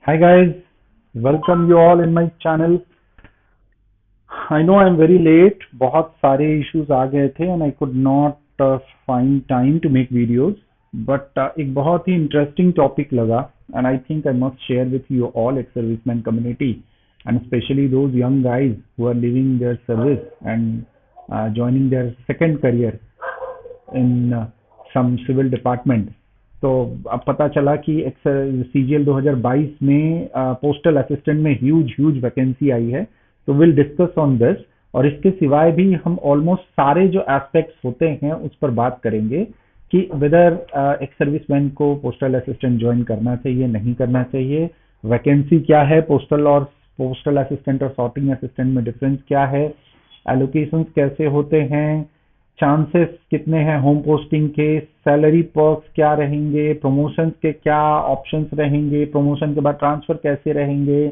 Hi guys, welcome you all in my channel. I know I'm very late. बहुत सारे issues आ गए थे and I could not find time to make videos. But एक बहुत ही interesting topic लगा and I think I must share with you all at servicemen community and especially those young guys who are leaving their service and joining their second career in some civil department. तो अब पता चला कि CGL 2022 में postal assistant में huge vacancy आई है. तो will discuss on this और इसके सिवाय भी हम ऑलमोस्ट सारे जो एस्पेक्ट्स होते हैं उस पर बात करेंगे कि वेदर एक सर्विसमैन को पोस्टल असिस्टेंट ज्वाइन करना चाहिए नहीं करना चाहिए, वैकेंसी क्या है पोस्टल और पोस्टल असिस्टेंट और सॉर्टिंग असिस्टेंट में डिफरेंस क्या है, एलोकेशंस कैसे होते हैं, चांसेस कितने हैं होम पोस्टिंग के, सैलरी पर्क्स क्या रहेंगे, प्रमोशंस के क्या ऑप्शंस रहेंगे, प्रमोशन के बाद ट्रांसफर कैसे रहेंगे,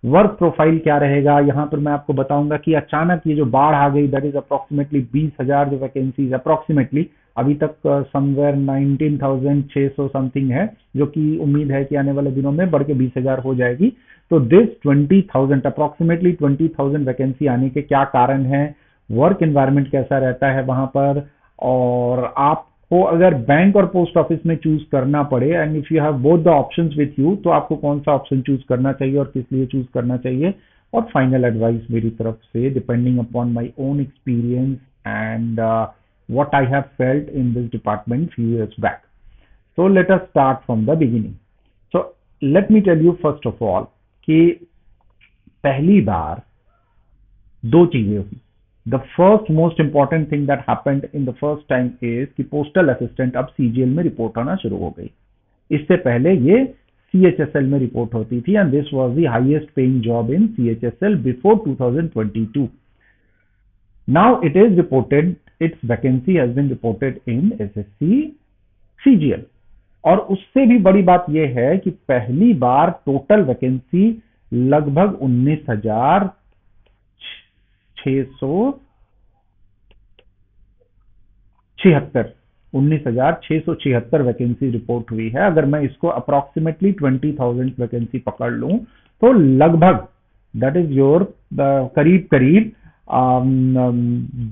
वर्क प्रोफाइल क्या रहेगा. यहाँ पर मैं आपको बताऊंगा कि अचानक ये जो बाढ़ आ गई दैट इज अप्रोक्सीमेटली 20,000 जो वैकेंसीज अप्रोक्सीमेटली अभी तक समवेयर 19,600 समथिंग है, जो कि उम्मीद है कि आने वाले दिनों में बढ़ के 20,000 हो जाएगी. तो दिस 20,000 अप्रोक्सीमेटली 20,000 वैकेंसी आने के क्या कारण है, वर्क एनवायरनमेंट कैसा रहता है वहां पर, और आपको अगर बैंक और पोस्ट ऑफिस में चूज करना पड़े and if you have both the options with you तो आपको कौन सा ऑप्शन चूज करना चाहिए और किस लिए चूज करना चाहिए, और फाइनल एडवाइस मेरी तरफ से depending upon my own experience and what I have felt in this department few years back. So let us start from the beginning. So let me tell you first of all कि पहली बार दो चीजें हुई. The first most important thing that happened in the first time is कि postal assistant अब CGL में report होना शुरू हो गई. इससे पहले ये सीएचएसएल में रिपोर्ट होती थी and this was the highest paying job in CHSL before 2022. Now it is reported, its vacancy has been reported in SSC CGL. और उससे भी बड़ी बात यह है कि पहली बार टोटल वैकेंसी लगभग 19,676 वैकेंसी रिपोर्ट हुई है. अगर मैं इसको अप्रोक्सीमेटली 20,000 वैकेंसी पकड़ लूं तो लगभग दैट इज योर करीब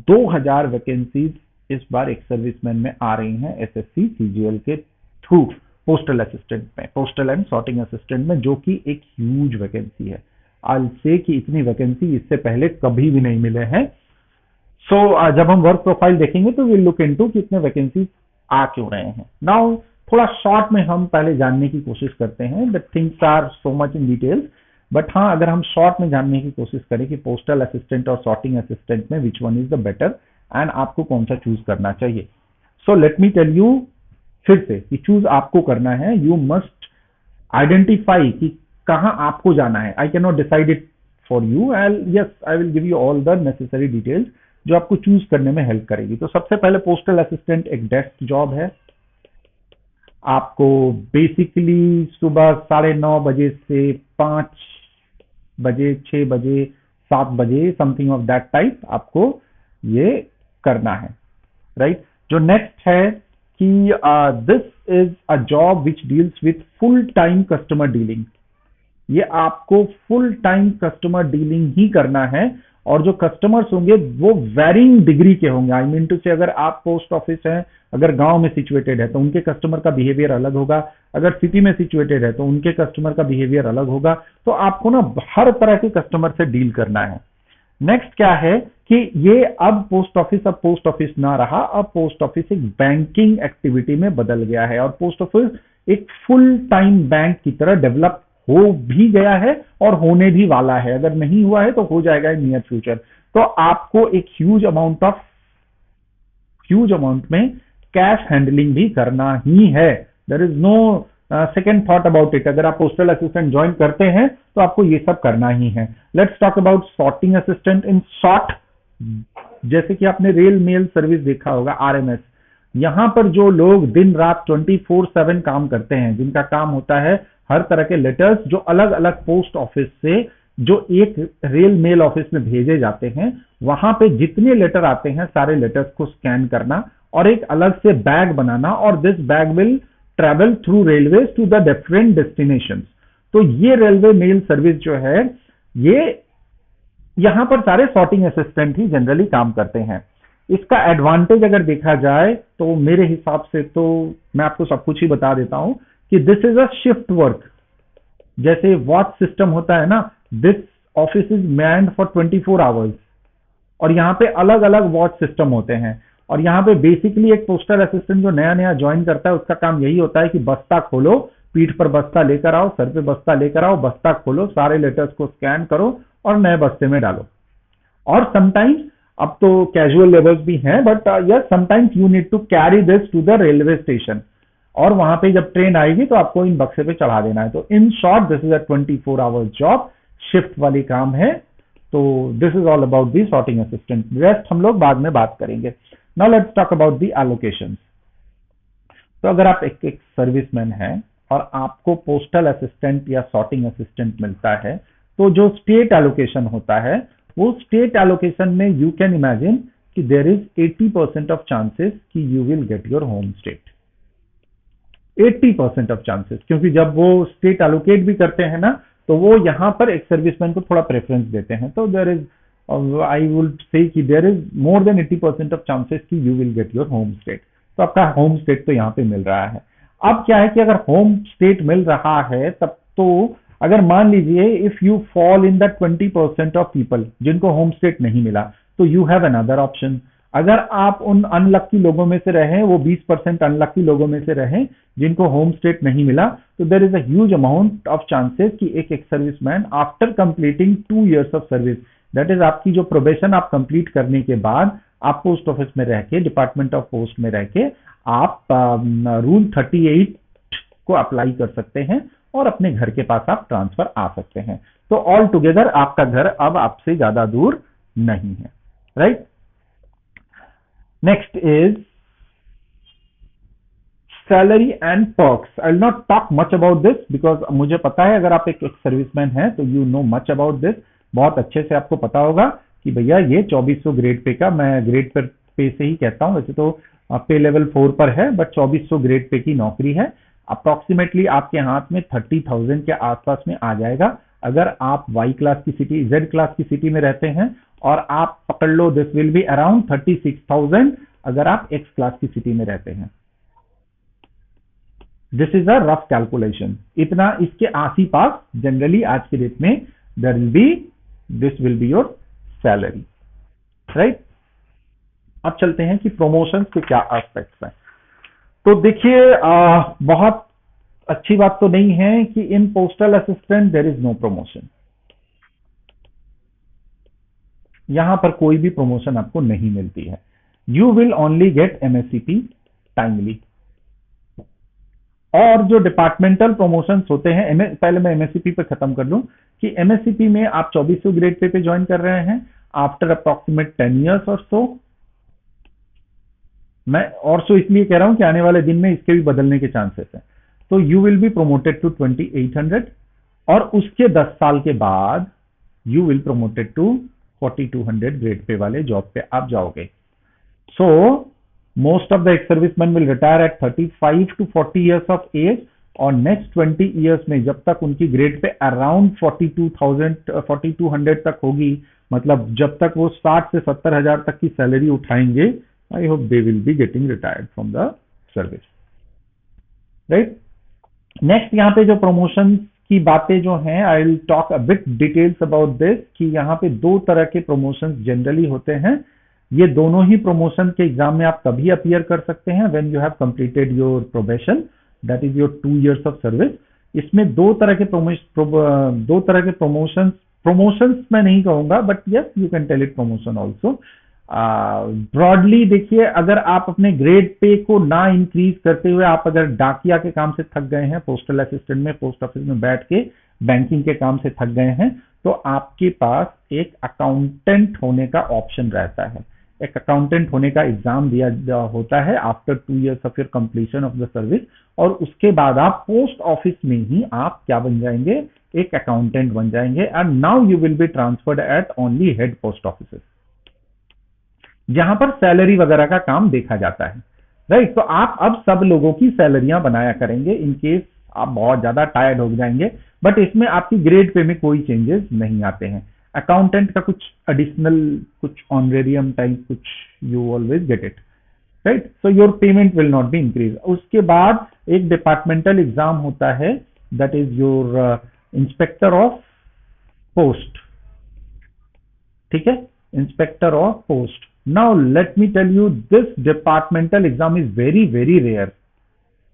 2,000 वैकेंसीज इस बार एक सर्विसमैन में आ रही हैं एसएससी सीजीएल के थ्रू पोस्टल असिस्टेंट में, पोस्टल एंड सॉर्टिंग असिस्टेंट में, जो कि एक ह्यूज वैकेंसी है. आई से कि इतनी वैकेंसी इससे पहले कभी भी नहीं मिले हैं. सो जब हम वर्क प्रोफाइल देखेंगे तो विल लुक इनटू कि इतने वैकेंसी आ क्यों रहे हैं. नाउ थोड़ा शॉर्ट में हम पहले जानने की कोशिश करते हैं. The things are so much in details, but हाँ, अगर हम शॉर्ट में जानने की कोशिश करें कि पोस्टल असिस्टेंट और सॉर्टिंग असिस्टेंट में which one is the better and आपको कौन सा चूज करना चाहिए. So let me tell you फिर से कि चूज आपको करना है. यू मस्ट आइडेंटिफाई कि कहाँ आपको जाना है. I can not decide it for you. Yes, I will give you all the necessary details जो आपको चूज करने में हेल्प करेगी. तो सबसे पहले पोस्टल असिस्टेंट एक डेस्क जॉब है. आपको बेसिकली सुबह 9:30 बजे से 5 बजे, 6 बजे, 7 बजे समथिंग ऑफ दैट टाइप आपको ये करना है, राइट. जो नेक्स्ट है कि this is a job which deals with full time customer dealing. ये आपको फुल टाइम कस्टमर डीलिंग ही करना है और जो कस्टमर्स होंगे वो वेरिंग डिग्री के होंगे. आई मीन टू से अगर आप पोस्ट ऑफिस हैं, अगर गांव में सिचुएटेड है तो उनके कस्टमर का बिहेवियर अलग होगा, अगर सिटी में सिचुएटेड है तो उनके कस्टमर का बिहेवियर अलग होगा. तो आपको ना हर तरह के कस्टमर से डील करना है. नेक्स्ट क्या है कि ये अब पोस्ट ऑफिस ना रहा, अब पोस्ट ऑफिस एक बैंकिंग एक्टिविटी में बदल गया है और पोस्ट ऑफिस एक फुल टाइम बैंक की तरह डेवलप हो भी गया है और होने भी वाला है. अगर नहीं हुआ है तो हो जाएगा इन नियर फ्यूचर. तो आपको एक ह्यूज अमाउंट में कैश हैंडलिंग भी करना ही है. There is no second thought about it. अगर आप पोस्टल असिस्टेंट ज्वाइन करते हैं तो आपको ये सब करना ही है. Let's talk about sorting assistant. In short, जैसे कि आपने रेल मेल सर्विस देखा होगा, आरएमएस, यहां पर जो लोग दिन रात 24/7 काम करते हैं, जिनका काम होता है हर तरह के लेटर्स जो अलग अलग पोस्ट ऑफिस से जो एक रेल मेल ऑफिस में भेजे जाते हैं, वहां पे जितने लेटर आते हैं सारे लेटर्स को स्कैन करना और एक अलग से बैग बनाना, और this bag will travel through railways to the different destinations. तो ये रेलवे मेल सर्विस जो है, ये यहां पर सारे सॉर्टिंग असिस्टेंट ही जनरली काम करते हैं। इसका एडवांटेज अगर देखा जाए तो मेरे हिसाब से तो मैं आपको सब कुछ ही बता देता हूं कि this is a shift work. जैसे वॉच सिस्टम होता है ना, this office is manned for 24 hours, और यहाँ पे अलग अलग वॉच सिस्टम होते हैं। और यहाँ पे बेसिकली एक पोस्टल असिस्टेंट जो नया नया ज्वाइन करता है, उसका काम यही होता है कि बस्ता खोलो, पीठ पर बस्ता लेकर आओ, सर पे बस्ता लेकर आओ, बस्ता खोलो, सारे लेटर्स को स्कैन करो और नए बस्ते में डालो। और समटाइम्स, अब तो कैजुअल लेबर्स भी हैं, but yes sometimes you need to carry this to the railway station, और वहां पे जब ट्रेन आएगी तो आपको इन बक्से पे चढ़ा देना है। तो in short this is a 24 hours job, shift वाली काम है। तो this is all about the sorting assistant, rest हम लोग बाद में बात करेंगे। Now let's talk about the allocation. तो अगर आप एक सर्विसमैन हैं और आपको पोस्टल असिस्टेंट या सॉर्टिंग असिस्टेंट मिलता है, तो जो स्टेट एलोकेशन होता है, वो स्टेट एलोकेशन में यू कैन इमेजिन कि देयर इज 80% ऑफ चांसेस कि you will get your home state. 80% of chances, क्योंकि जब वो स्टेट एलोकेट भी करते हैं ना, तो वो यहां पर एक सर्विसमैन को थोड़ा प्रेफरेंस देते हैं। तो there is, I would say कि there is more than 80% of chances कि you will get your home state. तो आपका होम स्टेट तो यहाँ पे मिल रहा है। अब क्या है कि अगर होम स्टेट मिल रहा है, तब तो अगर मान लीजिए if you fall in the 20% of people जिनको होम स्टेट नहीं मिला, तो यू हैव अनदर ऑप्शन। अगर आप उन अनलक्की लोगों में से रहे, वो 20% अनलक्की लोगों में से रहे जिनको होम स्टेट नहीं मिला, तो there is a huge amount of chances कि एक serviceman after completing 2 years of service, that is आपकी जो प्रोबेशन आप कंप्लीट करने के बाद आप पोस्ट ऑफिस में रह के, डिपार्टमेंट ऑफ पोस्ट में रह के आप रूल 38 को अप्लाई कर सकते हैं और अपने घर के पास आप ट्रांसफर आ सकते हैं। तो ऑल टुगेदर आपका घर अब आपसे ज्यादा दूर नहीं है, right. Next is salary and perks. I will not talk much about this because मुझे पता है अगर आप एक सर्विसमैन हैं तो you know much about this. बहुत अच्छे से आपको पता होगा कि भैया ये 2400 ग्रेड पे का, मैं ग्रेड पर पे से ही कहता हूं, वैसे तो पे लेवल 4 पर है, बट 2400 ग्रेड पे की नौकरी है। अप्रोक्सीमेटली आपके हाथ में 30,000 के आसपास में आ जाएगा अगर आप वाई क्लास की सिटी, जेड क्लास की सिटी में रहते हैं, और आप पकड़ लो दिस विल बी अराउंड 36,000 अगर आप एक्स क्लास की सिटी में रहते हैं। This is a rough calculation, इतना इसके आसी पास जनरली आज के डेट में there will be, this will be your salary, right. अब चलते हैं कि प्रमोशन के क्या एस्पेक्ट्स हैं। तो देखिए बहुत अच्छी बात तो नहीं है कि in postal assistant there is no promotion. यहां पर कोई भी प्रमोशन आपको नहीं मिलती है। You will only get MSCP timely. और जो डिपार्टमेंटल प्रमोशंस होते हैं, पहले मैं एमएससीपी पे खत्म कर लूं कि एमएससीपी में आप 2400 ग्रेड पे ज्वाइन कर रहे हैं आफ्टर अप्रोक्सीमेट 10 years और सो। मैं और सो इसलिए कह रहा हूं कि आने वाले दिन में इसके भी बदलने के चांसेस हैं। तो you will be promoted to 2800 और उसके 10 साल के बाद you will promoted to 4200 grade pay वाले जॉब पे आप जाओगे। So most of the ex-servicemen will retire at 35 to 40 years of age, और नेक्स्ट 20 years में जब तक उनकी ग्रेड पे अराउंड 4200 तक होगी, मतलब जब तक वो 60 से 70,000 तक की सैलरी उठाएंगे, I hope they will be getting retired from the service, right. Next यहाँ पे जो प्रमोशन की बातें जो हैं, I will talk a bit details about this कि यहाँ पे 2 तरह के प्रमोशन जनरली होते हैं। ये दोनों ही प्रमोशन के एग्जाम में आप तभी अपीयर कर सकते हैं when you have completed your probation, that is your 2 years of service. इसमें 2 तरह के प्रमोशंस मैं नहीं कहूंगा, but yes you can tell it promotion also. Broadly देखिए, अगर आप अपने ग्रेड पे को ना इंक्रीज करते हुए आप अगर डाकिया के काम से थक गए हैं, पोस्टल असिस्टेंट में पोस्ट ऑफिस में बैठ के बैंकिंग के काम से थक गए हैं, तो आपके पास एक अकाउंटेंट होने का ऑप्शन रहता है। एक अकाउंटेंट होने का एग्जाम दिया होता है after 2 years of your completion of the service, और उसके बाद आप पोस्ट ऑफिस में ही आप क्या बन जाएंगे, एक अकाउंटेंट बन जाएंगे। And now you will be transferred at only head post office, जहां पर सैलरी वगैरह का काम देखा जाता है, राइट। तो आप अब सब लोगों की सैलरियां बनाया करेंगे इन केस आप बहुत ज्यादा टायर्ड हो जाएंगे। बट इसमें आपकी ग्रेड पे में कोई चेंजेस नहीं आते हैं। अकाउंटेंट का कुछ एडिशनल, कुछ ऑनरेरियम टाइप कुछ, you always get it, right. So your payment will not be increase. उसके बाद एक डिपार्टमेंटल एग्जाम होता है, that is your inspector of post, ठीक है, inspector of post. Now let me tell you, this departmental exam is very very rare.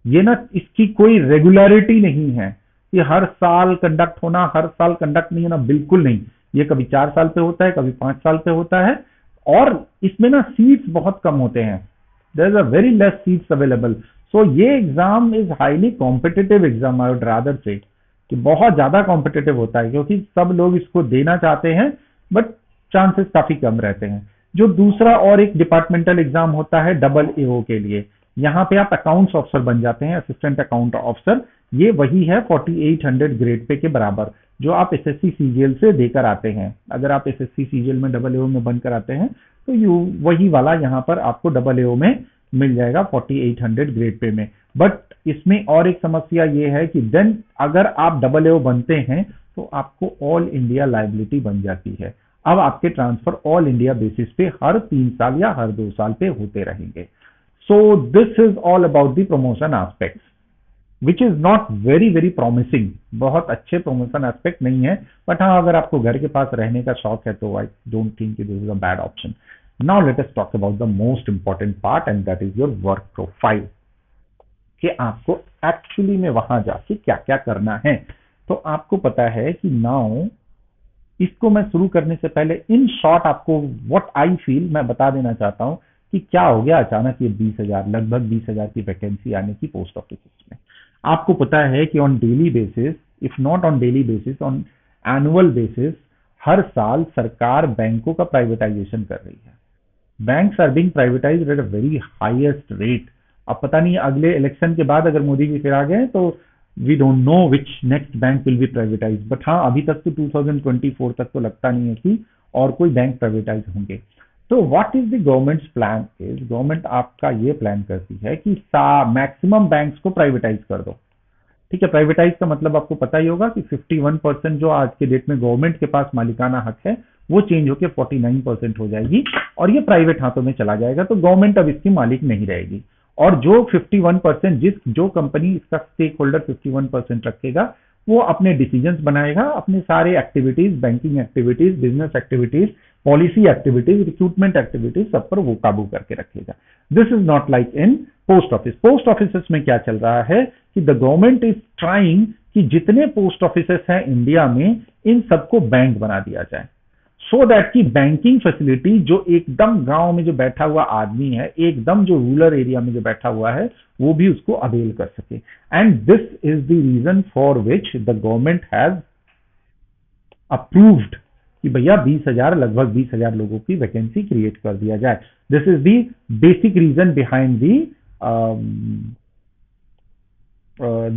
ये ना, इसकी कोई रेगुलरिटी नहीं है कि हर साल कंडक्ट होना, हर साल कंडक्ट नहीं होना, बिल्कुल नहीं। ये कभी 4 साल पे होता है, कभी 5 साल पे होता है, और इसमें ना सीट्स बहुत कम होते हैं, there is a very less seats available. So ये exam is highly competitive exam, I would rather say कि बहुत ज्यादा कॉम्पिटिटिव होता है, क्योंकि सब लोग इसको देना चाहते हैं, बट चांसेस काफी कम रहते हैं। जो दूसरा और एक डिपार्टमेंटल एग्जाम होता है डबल एओ के लिए, यहाँ पे आप अकाउंट्स ऑफिसर बन जाते हैं, असिस्टेंट अकाउंट ऑफिसर। ये वही है 4800 ग्रेड पे के बराबर, जो आप एसएससी सीजीएल से देकर आते हैं। अगर आप एसएससी सीजीएल में डबल एओ में बनकर आते हैं तो यू वही वाला यहाँ पर आपको डबल एओ में मिल जाएगा 4800 ग्रेड पे में। बट इसमें और एक समस्या ये है कि देन अगर आप डबल एओ बनते हैं तो आपको ऑल इंडिया लाइबिलिटी बन जाती है। अब आपके ट्रांसफर ऑल इंडिया बेसिस पे हर 3 साल या हर 2 साल पे होते रहेंगे। So this is all about the promotion aspects, which is not very very promising. बहुत अच्छे promotion aspect नहीं है, but हाँ, अगर आपको घर के पास रहने का शौक है तो I don't think this is a bad option. Now let us talk about the most important part, and that is your work profile. कि आपको एक्चुअली में वहां जाके क्या क्या करना है। तो आपको पता है कि नाउ इसको मैं शुरू करने से पहले इन शॉर्ट आपको व्हाट आई फील मैं बता देना चाहता हूं कि क्या हो गया अचानक ये 20,000, लगभग 20,000 की वैकेंसी आने की पोस्ट ऑफिस में। आपको पता है कि on daily basis, if not on daily basis, on annual basis, हर साल सरकार बैंकों का प्राइवेटाइजेशन कर रही है। Banks are being privatised at a very highest rate. अब पता नहीं अगले इलेक्शन के बाद अगर मोदी जी फिर आ गए तो we don't know which next bank will be privatize, but हाँ, अभी तक तो 2024 तक तो लगता नहीं है कि और कोई बैंक प्राइवेटाइज होंगे। तो what is the governments plan is, government आपका ये प्लान करती है कि मैक्सिमम बैंक्स को प्राइवेटाइज कर दो। ठीक है, प्राइवेटाइज का मतलब आपको पता ही होगा कि 51% जो आज के डेट में गवर्नमेंट के पास मालिकाना हक है वो चेंज होकर 49% हो जाएगी और ये प्राइवेट हाथों में चला जाएगा। तो गवर्नमेंट अब इसकी मालिक नहीं रहेगी और जो 51%, जो कंपनी इसका स्टेक होल्डर 51% रखेगा वो अपने डिसीजंस बनाएगा, अपने सारे activities, banking activities, business activities, policy activities, recruitment activities, सब पर वो काबू करके रखेगा। This is not like in post office. Post office में क्या चल रहा है कि द गवर्नमेंट इज ट्राइंग कि जितने पोस्ट ऑफिस हैं इंडिया में इन सबको बैंक बना दिया जाए, सो दैट की बैंकिंग फैसिलिटी जो एकदम गांव में जो बैठा हुआ आदमी है, एकदम जो रूरल एरिया में जो बैठा हुआ है, वो भी उसको अवेल कर सके। And this is the reason for which the government has approved कि भैया 20,000, लगभग 20,000 लोगों की वैकेंसी क्रिएट कर दिया जाए। This is the basic reason behind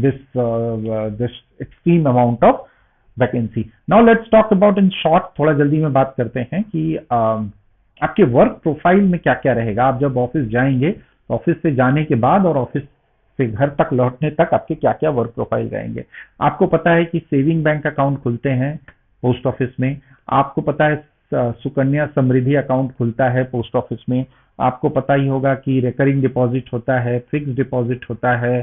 this extreme amount of vacancy. Now let's talk about in short, थोड़ा जल्दी में बात करते हैं कि आपके वर्क प्रोफाइल में क्या क्या रहेगा। आप जब ऑफिस जाएंगे, ऑफिस से जाने के बाद और ऑफिस से घर तक लौटने तक आपके क्या क्या वर्क प्रोफाइल रहेंगे। आपको पता है कि सेविंग बैंक अकाउंट खुलते हैं पोस्ट ऑफिस में, आपको पता है सुकन्या समृद्धि अकाउंट खुलता है पोस्ट ऑफिस में, आपको पता ही होगा कि रिकरिंग डिपॉजिट होता है, फिक्स डिपॉजिट होता है,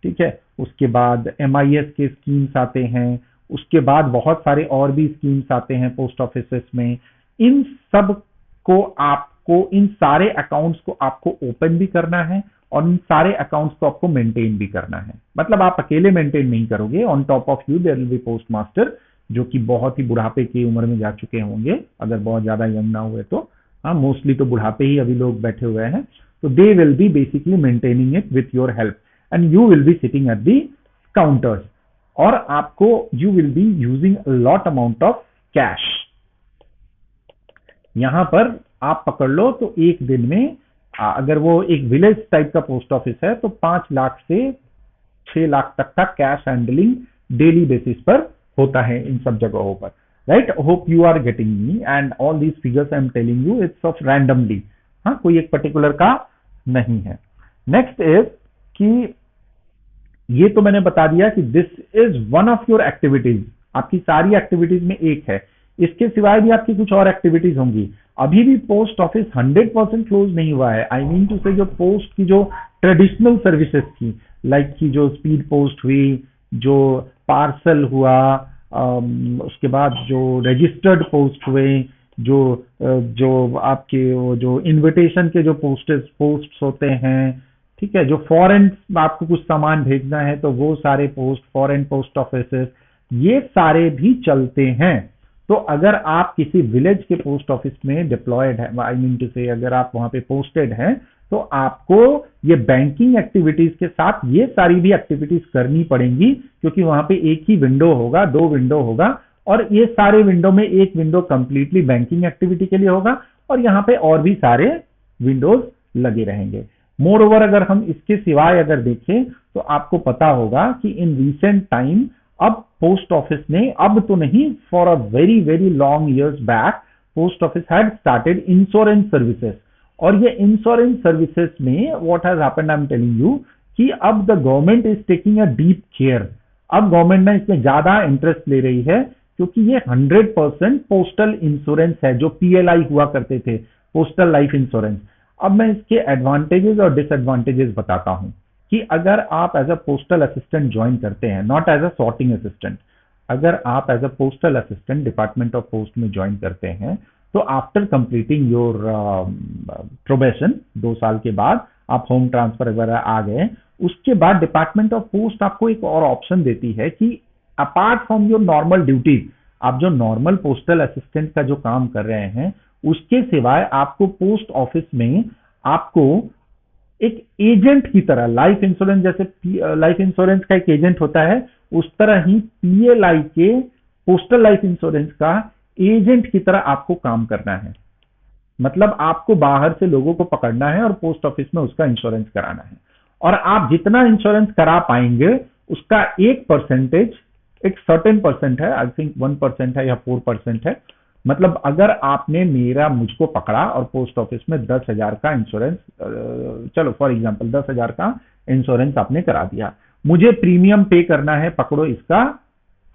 ठीक है। उसके बाद MIS के स्कीम्स आते हैं, उसके बाद बहुत सारे और भी स्कीम्स आते हैं पोस्ट ऑफिस में। इन सब को आपको, इन सारे अकाउंट्स को आपको ओपन भी करना है और इन सारे अकाउंट्स को आपको मेंटेन भी करना है। मतलब आप अकेले मेंटेन नहीं करोगे, on top of you there will be post master जो कि बहुत ही बुढ़ापे की उम्र में जा चुके होंगे, अगर बहुत ज्यादा यंग ना हुए तो। हाँ, मोस्टली तो बुढ़ापे ही अभी लोग बैठे हुए हैं। तो they will be basically maintaining it with your help and you will be sitting at the counters और आपको you will be using lot amount of cash. यहां पर आप पकड़ लो तो एक दिन में अगर वो एक विलेज टाइप का पोस्ट ऑफिस है तो 5 लाख से 6 लाख तक का कैश हैंडलिंग डेली बेसिस पर होता है इन सब जगहों पर, right. Hope you are getting me and all these figures I am telling you it's of randomly. हाँ, कोई एक पर्टिकुलर का नहीं है। नेक्स्ट इज कि ये तो मैंने बता दिया कि this is one of your activities, आपकी सारी एक्टिविटीज में एक है। इसके सिवाय भी आपकी कुछ और एक्टिविटीज होंगी। अभी भी पोस्ट ऑफिस 100% क्लोज नहीं हुआ है। आई मीन टू से जो पोस्ट की जो ट्रेडिशनल सर्विसेज थी, लाइक की जो स्पीड पोस्ट हुई, जो पार्सल हुआ, उसके बाद जो रजिस्टर्ड पोस्ट हुए, जो आपके वो जो इनविटेशन के जो पोस्ट होते हैं, ठीक है, जो फॉरेन आपको कुछ सामान भेजना है तो वो सारे पोस्ट, फॉरेन पोस्ट ऑफिसेस, ये सारे भी चलते हैं। तो अगर आप किसी विलेज के पोस्ट ऑफिस में डिप्लॉयड है, आई मीन टू से अगर आप वहां पे पोस्टेड हैं, तो आपको ये बैंकिंग एक्टिविटीज के साथ ये सारी भी एक्टिविटीज करनी पड़ेंगी, क्योंकि वहां पे एक ही विंडो होगा, दो विंडो होगा, और ये सारे विंडो में एक विंडो कंप्लीटली बैंकिंग एक्टिविटी के लिए होगा, और यहाँ पे और भी सारे विंडोज लगे रहेंगे। मोर ओवर अगर हम इसके सिवाय अगर देखें तो आपको पता होगा कि इन रिसेंट टाइम अब पोस्ट ऑफिस ने, अब तो नहीं, for a very very long years back post office had started insurance services. और ये इंश्योरेंस सर्विसेज में what has happened, I am telling you, कि अब the government is taking a deep care. अब गवर्नमेंट ने इसमें ज्यादा इंटरेस्ट ले रही है, क्योंकि ये 100% पोस्टल इंश्योरेंस है, जो पीएलआई हुआ करते थे, पोस्टल लाइफ इंश्योरेंस। अब मैं इसके एडवांटेजेस और डिसएडवांटेजेस बताता हूं कि अगर आप as a postal assistant join करते हैं, not as a sorting assistant, अगर आप as a postal assistant department of post में ज्वाइन करते हैं, तो आफ्टर कंप्लीटिंग योर प्रोबेशन, 2 साल के बाद आप होम ट्रांसफर वगैरह आ गए, उसके बाद डिपार्टमेंट ऑफ पोस्ट आपको एक और ऑप्शन देती है कि apart from your normal duties, आप जो नॉर्मल पोस्टल असिस्टेंट का जो काम कर रहे हैं, उसके सिवाय आपको पोस्ट ऑफिस में आपको एक एजेंट की तरह, लाइफ इंश्योरेंस जैसे लाइफ इंश्योरेंस का एक एजेंट होता है, उस तरह ही पीएलआई के पोस्टल लाइफ इंश्योरेंस का एजेंट की तरह आपको काम करना है। मतलब आपको बाहर से लोगों को पकड़ना है और पोस्ट ऑफिस में उसका इंश्योरेंस कराना है, और आप जितना इंश्योरेंस करा पाएंगे उसका एक परसेंटेज, एक सर्टेन परसेंट है, आई थिंक 1% है या 4% है। मतलब अगर आपने मुझको पकड़ा और पोस्ट ऑफिस में 10,000 का इंश्योरेंस, चलो फॉर एग्जांपल 10,000 का इंश्योरेंस आपने करा दिया, मुझे प्रीमियम पे करना है, पकड़ो इसका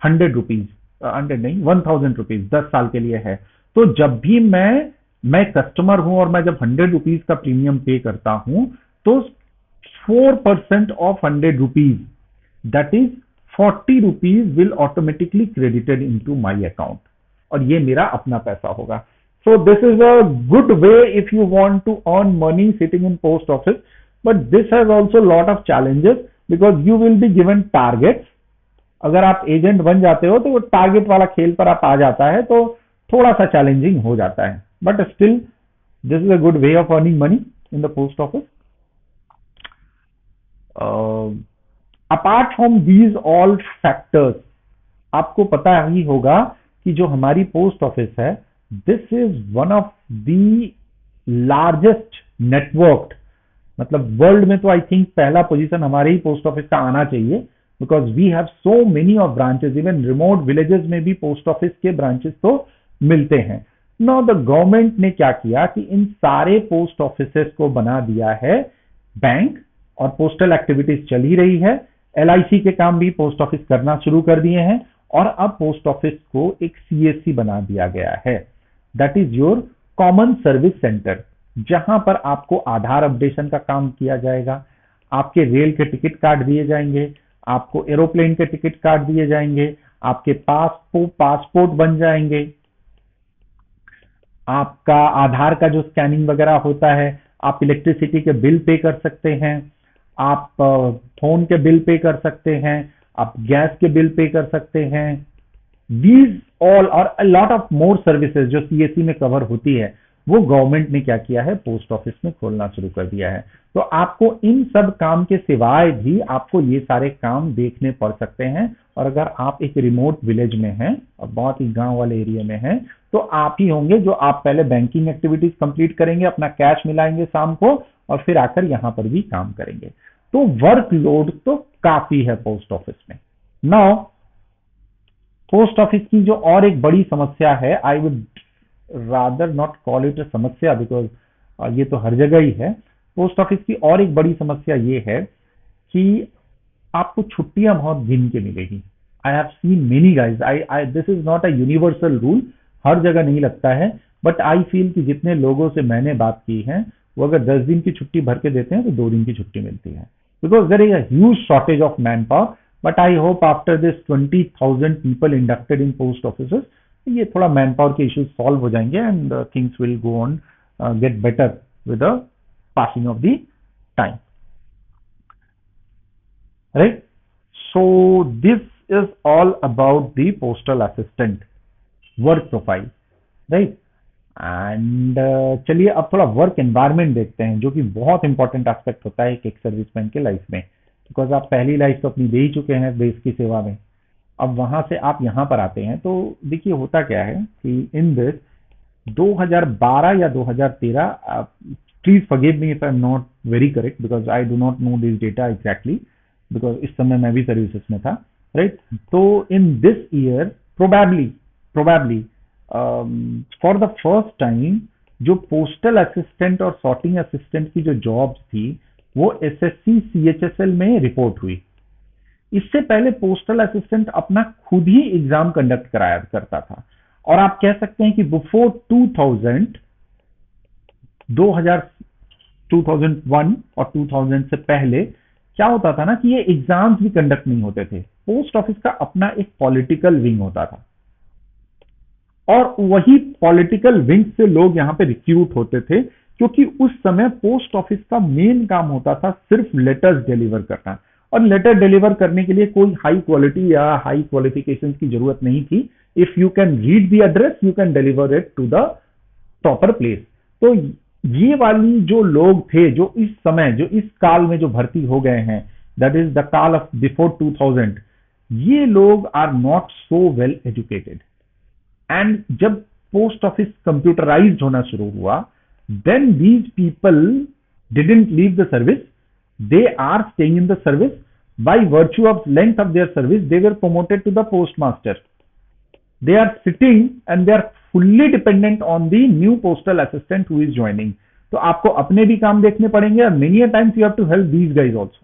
100 रुपीज, 100 नहीं, 1,000 रुपीज 10 साल के लिए है। तो जब भी मैं कस्टमर हूं और मैं जब 100 रुपीज का प्रीमियम पे करता हूं, तो 4% of 100 rupees, that is 40 rupees will automatically credited into my account, और ये मेरा अपना पैसा होगा। So this is a good way if you want to earn money sitting in post office, but this has also lot of challenges, because you will be given targets. अगर आप agent बन जाते हो तो वो टारगेट वाला खेल पर आप आ जाता है, तो थोड़ा सा चैलेंजिंग हो जाता है, but still this is a good way of earning money in the post office. Apart from these all factors, आपको पता ही होगा कि जो हमारी पोस्ट ऑफिस है, this is one of the largest network, मतलब वर्ल्ड में तो आई थिंक पहला पोजीशन हमारे ही पोस्ट ऑफिस का आना चाहिए, because we have so many of branches, even remote villages में भी पोस्ट ऑफिस के ब्रांचेस तो मिलते हैं। नाउ द गवर्नमेंट ने क्या किया कि इन सारे पोस्ट ऑफिसेस को बना दिया है बैंक, और पोस्टल एक्टिविटीज चल ही रही है, एलआईसी के काम भी पोस्ट ऑफिस करना शुरू कर दिए हैं, और अब पोस्ट ऑफिस को एक सीएससी बना दिया गया है, that is your common service centre, जहां पर आपको आधार अपडेशन का काम किया जाएगा, आपके रेल के टिकट कार्ड दिए जाएंगे, आपको एरोप्लेन के टिकट कार्ड दिए जाएंगे, आपके पासपोर्ट बन जाएंगे, आपका आधार का जो स्कैनिंग वगैरह होता है, आप इलेक्ट्रिसिटी के बिल पे कर सकते हैं, आप फोन के बिल पे कर सकते हैं, आप गैस के बिल पे कर सकते हैं। दीज ऑल और अ लॉट ऑफ मोर सर्विसेज जो सीएससी में कवर होती है, वो गवर्नमेंट ने क्या किया है, पोस्ट ऑफिस में खोलना शुरू कर दिया है। तो आपको इन सब काम के सिवाय भी आपको ये सारे काम देखने पड़ सकते हैं, और अगर आप एक रिमोट विलेज में हैं और बहुत ही गांव वाले एरिया में हैं, तो आप ही होंगे जो आप पहले बैंकिंग एक्टिविटीज कंप्लीट करेंगे, अपना कैश मिलाएंगे शाम को, और फिर आकर यहां पर भी काम करेंगे। तो वर्कलोड तो काफी है पोस्ट ऑफिस में। नाउ पोस्ट ऑफिस की जो और एक बड़ी समस्या है, आई would rather not call it a समस्या, बिकॉज ये तो हर जगह ही है। पोस्ट ऑफिस की और एक बड़ी समस्या ये है कि आपको छुट्टियां बहुत गिन के मिलेगी। I have seen many guys, I this is not a universal rule, हर जगह नहीं लगता है, बट आई फील कि जितने लोगों से मैंने बात की है वो अगर 10 दिन की छुट्टी भर के देते हैं तो 2 दिन की छुट्टी मिलती है, because there is a huge shortage of man power. But I hope after this 20,000 people inducted in post office, ये थोड़ा मैन पावर के इश्यूज सॉल्व हो जाएंगे and things will go on get better with the passing of the time, right? So this is all about the postal assistant work profile, right? And चलिए अब थोड़ा work environment देखते हैं, जो कि बहुत इंपॉर्टेंट एस्पेक्ट होता है एक सर्विसमैन के लाइफ में, बिकॉज आप पहली लाइफ तो अपनी दे ही चुके हैं देश की सेवा में। अब वहां से आप यहाँ पर आते हैं तो देखिए होता क्या है कि इन दिस 2012 या 2013, please forgive me if I am not very correct because I do not know this data exactly, because इस समय मैं भी सर्विसेज में था, राइट? तो in this year probably for the first time जो पोस्टल असिस्टेंट और सॉर्टिंग असिस्टेंट की जो जॉब्स थी वो एसएससी सीएचएसएल में रिपोर्ट हुई। इससे पहले पोस्टल असिस्टेंट अपना खुद ही एग्जाम कंडक्ट कराया करता था, और आप कह सकते हैं कि बिफोर 2001 और 2000 से पहले क्या होता था ना कि ये एग्जाम्स भी कंडक्ट नहीं होते थे। पोस्ट ऑफिस का अपना एक पॉलिटिकल विंग होता था, और वही पॉलिटिकल विंग से लोग यहाँ पे रिक्रूट होते थे, क्योंकि उस समय पोस्ट ऑफिस का मेन काम होता था सिर्फ लेटर्स डिलीवर करना, और लेटर डिलीवर करने के लिए कोई हाई क्वालिटी या हाई क्वालिफिकेशन की जरूरत नहीं थी। If you can read the address you can deliver it to the proper place. तो ये वाली जो लोग थे जो इस समय जो इस काल में जो भर्ती हो गए हैं, that is the call of before 2000, ये लोग are not so well educated. And जब पोस्ट ऑफिस कंप्यूटराइज्ड होना शुरू हुआ, then these people didn't leave the service, they are staying in the service by virtue of length of their service. They were promoted to the postmaster. They are sitting and they are fully dependent on the new postal assistant who is joining. तो आपको अपने भी काम देखने पड़ेंगे और many a times you have to help these guys also.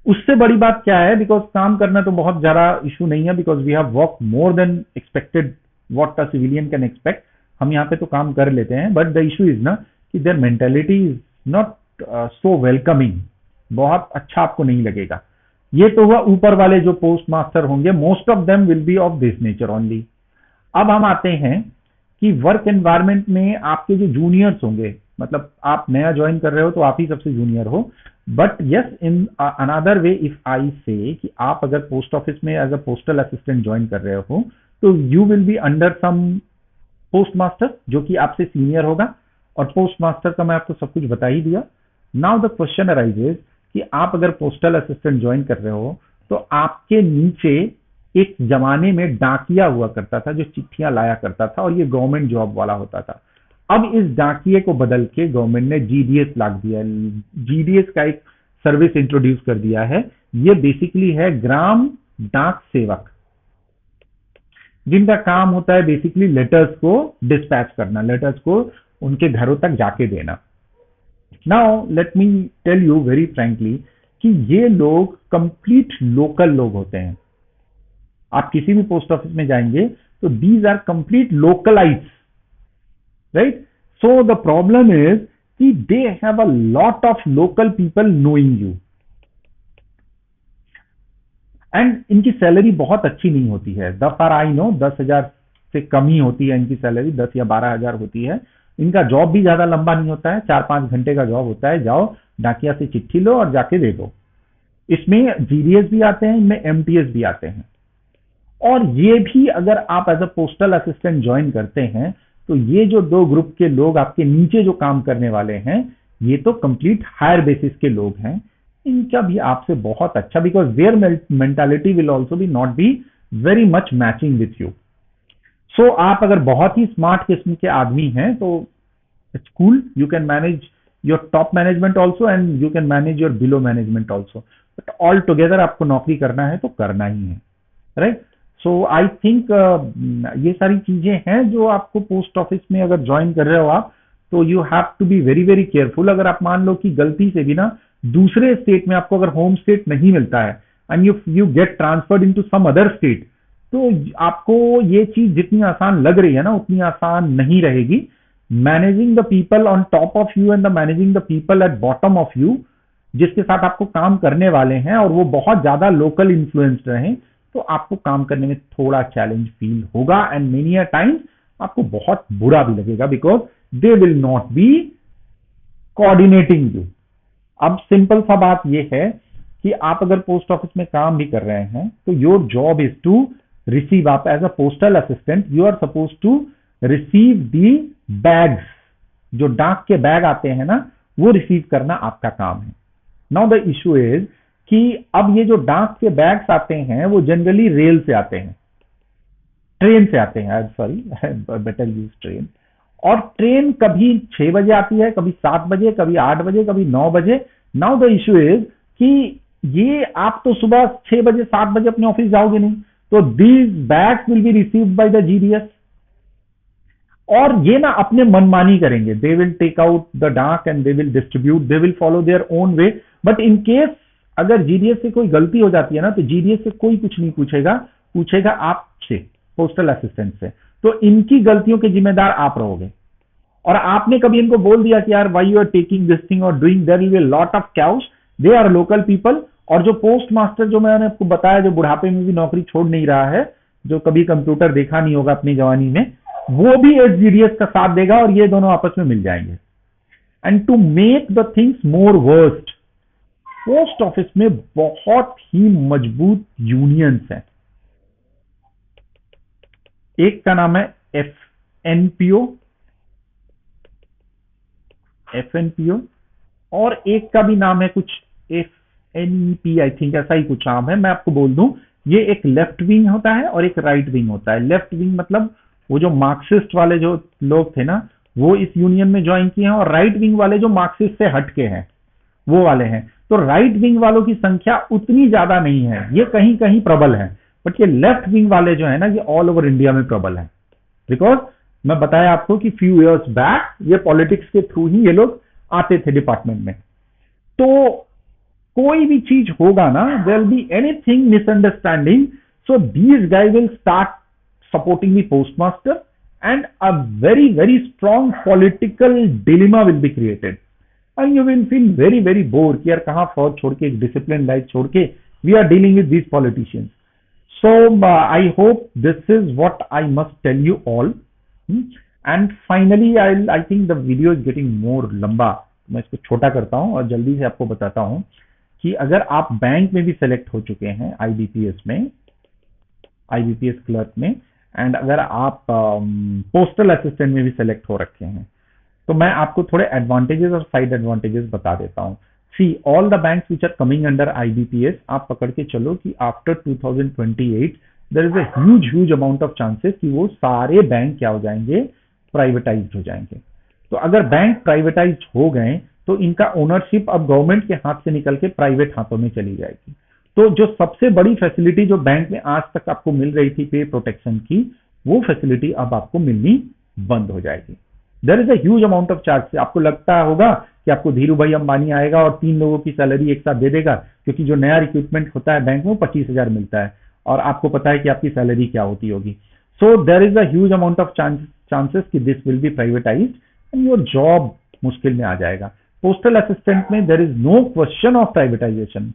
उससे बड़ी बात क्या है, बिकॉज काम करना तो बहुत ज्यादा इशू नहीं है, because we have work more than expected what a civilian can expect. हम यहाँ पे तो काम कर लेते हैं, बट द इशू इज ना कि their mentality is not so welcoming, बहुत अच्छा आपको नहीं लगेगा। ये तो हुआ ऊपर वाले जो पोस्ट मास्टर होंगे, most of them will be of this nature only. अब हम आते हैं कि वर्क एनवायरनमेंट में आपके जो जूनियर्स होंगे, मतलब आप नया ज्वाइन कर रहे हो तो आप ही सबसे जूनियर हो, but yes in another way if I say कि आप अगर पोस्ट ऑफिस में as a postal assistant join कर रहे हो तो you will be under some post master जो कि आपसे सीनियर होगा, और पोस्ट मास्टर का मैं आपको सब कुछ बता ही दिया। नाउ द क्वेश्चन अराइजेस कि आप अगर पोस्टल असिस्टेंट ज्वाइन कर रहे हो तो आपके नीचे एक जमाने में डाकिया हुआ करता था जो चिट्ठियां लाया करता था, और ये गवर्नमेंट जॉब वाला होता था। अब इस डाकिए को बदल के गवर्नमेंट ने जीडीएस लाग दिया है। जीडीएस का एक सर्विस इंट्रोड्यूस कर दिया है। ये बेसिकली है ग्राम डाक सेवक, जिनका काम होता है बेसिकली लेटर्स को डिस्पैच करना, लेटर्स को उनके घरों तक जाके देना। Now let me tell you very frankly कि ये लोग कंप्लीट लोकल लोग होते हैं। आप किसी भी पोस्ट ऑफिस में जाएंगे तो these are complete localites, right? So the problem is कि they have a lot of local people knowing you, and इनकी सैलरी बहुत अच्छी नहीं होती है। द फार आई नो 10,000 से कम ही होती है इनकी सैलरी, 10 या 12,000 होती है। इनका जॉब भी ज्यादा लंबा नहीं होता है, 4-5 घंटे का जॉब होता है, जाओ डाकिया से चिट्ठी लो और जाके दे दो। इसमें जीडीएस भी आते हैं, इनमें एमटीएस भी आते हैं। और ये भी अगर आप as a postal assistant join करते हैं तो ये जो दो ग्रुप के लोग आपके नीचे जो काम करने वाले हैं, ये तो कंप्लीट हायर बेसिस के लोग हैं। इनका भी आपसे बहुत अच्छा, because their mentality will also be not be very much matching with you. So आप अगर बहुत ही स्मार्ट किस्म के आदमी हैं तो it's cool, you can manage your top management also and you can manage your below management also, but all together आपको नौकरी करना है तो करना ही है, राइट? सो आई थिंक ये सारी चीजें हैं जो आपको पोस्ट ऑफिस में अगर ज्वाइन कर रहे हो आप, तो you have to be very very careful. अगर आप मान लो कि गलती से भी ना दूसरे स्टेट में आपको अगर होम स्टेट नहीं मिलता है and you get transferred into some other state, तो आपको ये चीज जितनी आसान लग रही है ना उतनी आसान नहीं रहेगी. Managing the people on top of you and the managing the people at bottom of you, जिसके साथ आपको काम करने वाले हैं और वो बहुत ज्यादा लोकल इन्फ्लुएंस्ड रहे, तो आपको काम करने में थोड़ा चैलेंज फील होगा एंड मेनी अ टाइम्स आपको बहुत बुरा भी लगेगा because they will not B coordinating you. अब सिंपल सा बात यह है कि आप अगर पोस्ट ऑफिस में काम भी कर रहे हैं तो your job is to receive, आप as a postal assistant you are suppose to receive the bags, जो डाक के बैग आते हैं ना वो रिसीव करना आपका काम है. नाउ द इशू इज कि अब ये जो डाक के बैग्स आते हैं वो जनरली रेल से आते हैं, ट्रेन से आते हैं, सॉरी बेटर यूज ट्रेन. और ट्रेन कभी 6 बजे आती है, कभी 7 बजे, कभी 8 बजे, कभी 9 बजे. नाउ द इशू इज कि ये आप तो सुबह 6 बजे 7 बजे अपने ऑफिस जाओगे नहीं, तो these bags will be received by the GDS. और ये ना अपने मनमानी करेंगे, they will take out the डाक and they will distribute, they will follow their own way. But in case अगर जीडीएस से कोई गलती हो जाती है ना तो जीडीएस से कोई कुछ नहीं पूछेगा, पूछेगा आपसे, पोस्टल असिस्टेंट से. तो इनकी गलतियों के जिम्मेदार आप रहोगे. और आपने कभी इनको बोल दिया कि यार why you are taking this thing और doing, there will be lot of cash. They are local people. और जो पोस्ट मास्टर जो मैंने आपको बताया, जो बुढ़ापे में भी नौकरी छोड़ नहीं रहा है, जो कभी कंप्यूटर देखा नहीं होगा अपनी जवानी में, वो भी एसजीडीएस का साथ देगा और ये दोनों आपस में मिल जाएंगे. And to make the things more worst, post office में बहुत ही मजबूत यूनियंस हैं. एक का नाम है एफएनपीओ, एफएनपीओ, और एक का भी नाम है कुछ एफएनपी, आई थिंक ऐसा ही कुछ नाम है. मैं आपको बोल दूं, ये एक लेफ्ट विंग होता है और एक राइट विंग होता है. लेफ्ट विंग मतलब वो जो मार्क्सिस्ट वाले जो लोग थे ना वो इस यूनियन में ज्वाइन किए हैं, और राइट विंग वाले जो मार्क्सिस्ट से हटके हैं वो वाले हैं. तो राइट विंग वालों की संख्या उतनी ज्यादा नहीं है, ये कहीं कहीं प्रबल है. बट ये लेफ्ट विंग वाले जो है ना ये ऑल ओवर इंडिया में प्रबल है. बिकॉज मैं बताया आपको कि फ्यू इयर्स बैक ये पॉलिटिक्स के थ्रू ही ये लोग आते थे डिपार्टमेंट में. तो कोई भी चीज होगा ना, there will be anything misunderstanding, so these guys will start supporting the postmaster and a very very strong political dilemma will be created. And you will feel very very bore कि यार कहां फौज छोड़ के, एक डिसिप्लिन लाइफ छोड़ के we are dealing with these politicians. So I hope this is what I must tell you all. And finally, I think the video is getting more लंबा. मैं इसको छोटा करता हूं और जल्दी से आपको बताता हूं कि अगर आप बैंक में भी सेलेक्ट हो चुके हैं आईबीपीएस में, आईबीपीएस क्लर्क में, एंड अगर आप पोस्टल असिस्टेंट में भी सेलेक्ट हो रखे हैं, तो मैं आपको थोड़े एडवांटेजेस और साइड एडवांटेजेस बता देता हूं. See, all the banks which are coming under IBPS, आप पकड़ के चलो कि after 2028 there is a huge amount of chances कि वो सारे बैंक क्या हो जाएंगे, प्राइवेटाइज्ड हो जाएंगे. तो अगर बैंक प्राइवेटाइज्ड हो गए तो इनका ओनरशिप अब गवर्नमेंट के हाथ से निकल के प्राइवेट हाथों में चली जाएगी. तो जो सबसे बड़ी फैसिलिटी जो बैंक में आज तक आपको मिल रही थी पे प्रोटेक्शन की, वो फैसिलिटी अब आपको मिलनी बंद हो जाएगी. There is a huge amount of charge. आपको लगता होगा कि आपको धीरू भाई अंबानी आएगा और 3 लोगों की सैलरी एक साथ दे देगा, क्योंकि जो नया रिक्रूटमेंट होता है बैंक में 25,000 मिलता है और आपको पता है कि आपकी सैलरी क्या होती होगी. So there is a huge amount of chances कि this will be privatised and your job मुश्किल में आ जाएगा. पोस्टल असिस्टेंट में there is no question of privatisation,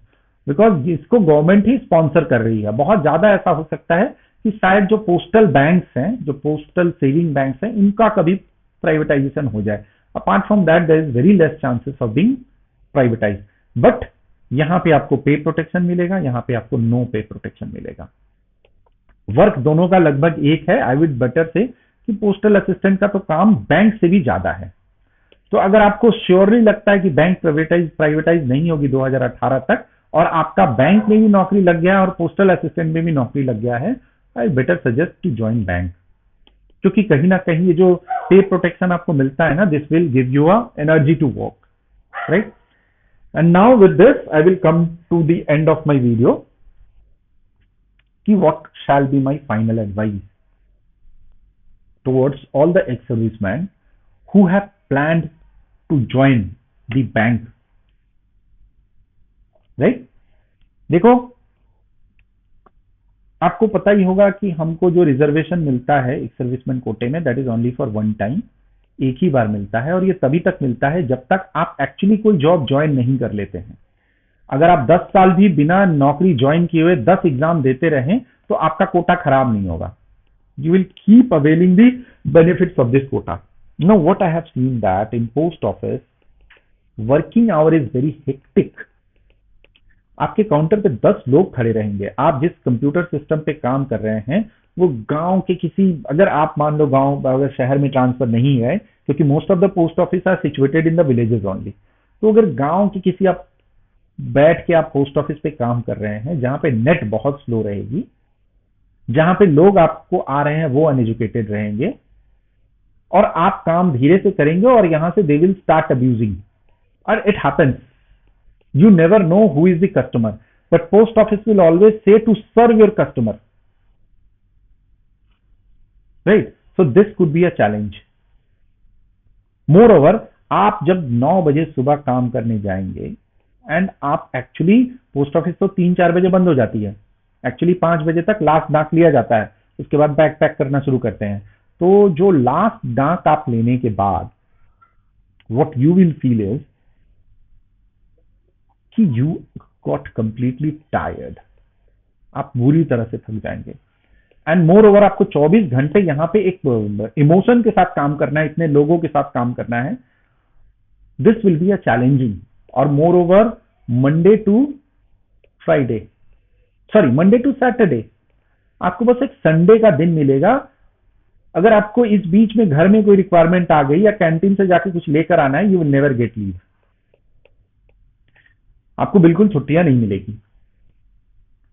because इसको गवर्नमेंट ही स्पॉन्सर कर रही है. बहुत ज्यादा ऐसा हो सकता है कि शायद जो पोस्टल बैंक्स हैं, जो पोस्टल सेविंग बैंक्स हैं, इनका कभी प्राइवेटाइजेशन हो जाए. Apart from that, there is very less chances of being privatized. But यहां पे आपको पे प्रोटेक्शन मिलेगा, यहां पे आपको नो पे प्रोटेक्शन मिलेगा. वर्क दोनों का लगभग एक है. आई वुड बेटर से कि पोस्टल असिस्टेंट का तो काम बैंक से भी ज्यादा है. तो अगर आपको श्योरली लगता है कि बैंक प्राइवेटाइज नहीं होगी 2018 तक, और आपका बैंक में भी नौकरी लग गया है और पोस्टल असिस्टेंट में भी नौकरी लग गया है, I better suggest to join bank. क्योंकि कहीं ना कहीं ये जो पे प्रोटेक्शन आपको मिलता है ना, this will give you a energy to work, right. And now with this I will come to the end of my video कि what shall be my final advice towards all the ex servicemen who have planned to join the bank right. देखो, आपको पता ही होगा कि हमको जो reservation मिलता है एक सर्विसमैन कोटे में, that is only for one time, एक ही बार मिलता है, और ये तभी तक मिलता है जब तक आप एक्चुअली कोई जॉब ज्वाइन नहीं कर लेते हैं। अगर आप 10 साल भी बिना नौकरी ज्वाइन किए हुए 10 एग्जाम देते रहें तो आपका कोटा खराब नहीं होगा। You will keep availing the benefits of this quota. Now, what I have seen that in post office, working hour is very hectic. आपके काउंटर पे 10 लोग खड़े रहेंगे। आप जिस कंप्यूटर सिस्टम पे काम कर रहे हैं वो गांव के किसी, अगर आप मान लो गांव, अगर शहर में ट्रांसफर नहीं है, क्योंकि most of the post office are situated in the villages only, तो अगर गांव की किसी, आप बैठ के आप पोस्ट ऑफिस पे काम कर रहे हैं जहां पे नेट बहुत स्लो रहेगी, जहां पे लोग आपको आ रहे हैं वो अनएजुकेटेड रहेंगे, और आप काम धीरे से करेंगे और यहां से दे विल स्टार्ट अब्यूजिंग, और it happens. You never know who is the customer, but post office will always say to serve your customer, right? So this could be a challenge. Moreover, आप जब 9 बजे सुबह काम करने जाएंगे, and आप actually, post office तो 3-4 बजे बंद हो जाती है, एक्चुअली 5 बजे तक लास्ट डाक लिया जाता है, उसके बाद बैग पैक करना शुरू करते हैं। तो जो लास्ट डाक आप लेने के बाद what you will feel is कि यू गॉट कंप्लीटली टायर्ड, आप बुरी तरह से थक जाएंगे। एंड मोर ओवर, आपको 24 घंटे यहाँ पे एक इमोशन के साथ काम करना है, इतने लोगों के साथ काम करना है। This will be a challenging. और moreover, Monday to Friday, sorry Monday to Saturday, आपको बस एक संडे का दिन मिलेगा। अगर आपको इस बीच में घर में कोई रिक्वायरमेंट आ गई या कैंटीन से जाके कुछ लेकर आना है, you will never get leave. आपको बिल्कुल छुट्टियां नहीं मिलेगी।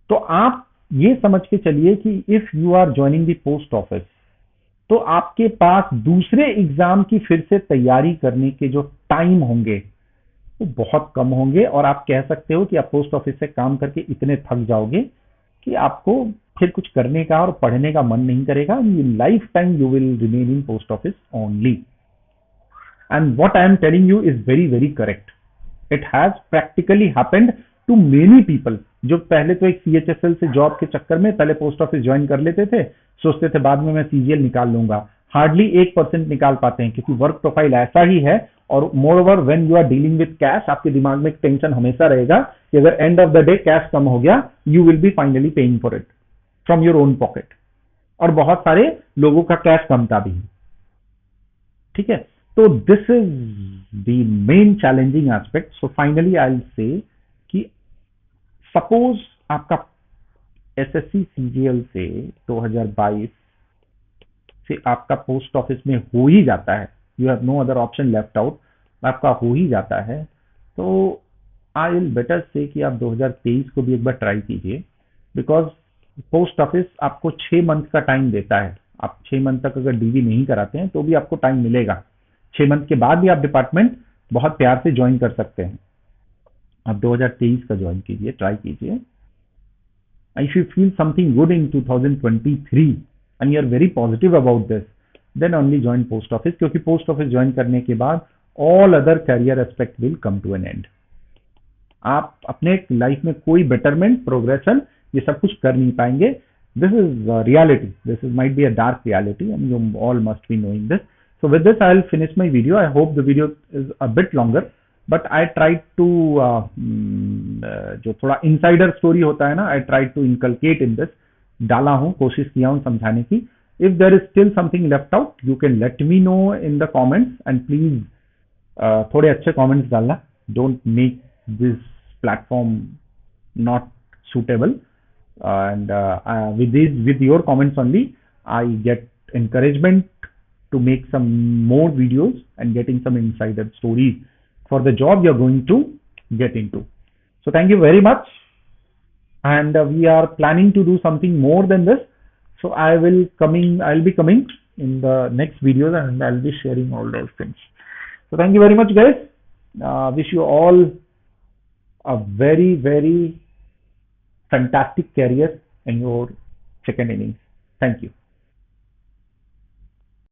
तो आप ये समझ के चलिए कि if you are joining the post office, तो आपके पास दूसरे एग्जाम की फिर से तैयारी करने के जो टाइम होंगे वो बहुत कम होंगे, और आप कह सकते हो कि आप पोस्ट ऑफिस से काम करके इतने थक जाओगे कि आपको फिर कुछ करने का और पढ़ने का मन नहीं करेगा। Life time you will remain in post office only. And what I am telling you is very very correct. It has practically happened to many people, जो पहले तो एक सीएचएसएल से जॉब के चक्कर में पहले पोस्ट ऑफिस ज्वाइन कर लेते थे, सोचते थे बाद में मैं सीजीएल निकाल लूंगा। हार्डली 1% निकाल पाते हैं, क्योंकि वर्क प्रोफाइल ऐसा ही है। और moreover, when you are dealing with cash, आपके दिमाग में एक टेंशन हमेशा रहेगा कि अगर end of the day cash कम हो गया, you will be finally paying for it from your own pocket. और बहुत सारे लोगों का कैश कमता भी है, ठीक है। तो this is the main challenging aspect. So finally I will say कि सपोज आपका एसएससी सीजीएल से 2022 से आपका पोस्ट ऑफिस में हो ही जाता है, you have no other option left out, आपका हो ही जाता है, तो आई विल बेटर से कि आप 2023 को भी एक बार ट्राई कीजिए। बिकॉज पोस्ट ऑफिस आपको 6 मंथ का टाइम देता है। आप 6 मंथ तक अगर डीवी नहीं कराते हैं तो भी आपको टाइम मिलेगा। 6 मंथ के बाद भी आप डिपार्टमेंट बहुत प्यार से ज्वाइन कर सकते हैं। आप 2023 का ज्वाइन कीजिए, ट्राई कीजिए। If you feel something good in 2023 and you are very positive about this, then only join post office, क्योंकि post office ज्वाइन करने के बाद all other career aspect will come to an end. आप अपने life में कोई betterment, progression, ये सब कुछ कर नहीं पाएंगे। This is reality. This is might be a dark reality, and you all must be knowing this. So with this, I'll finish my video. I hope the video is a bit longer, but I tried to जो थोड़ा insider story होता है ना, I tried to inculcate in this, डाला हूँ, कोशिश किया हूँ समझाने की। If there is still something left out, you can let me know in the comments, and please थोड़े अच्छे comments डालना. Don't make this platform not suitable. And with your comments only, I get encouragement to make some more videos and getting some insider stories for the job you're going to get into. So thank you very much, and we are planning to do something more than this. So I'll be coming in the next videos, and I'll be sharing all those things. So thank you very much, guys. Wish you all a very, very fantastic career in your second innings. Thank you.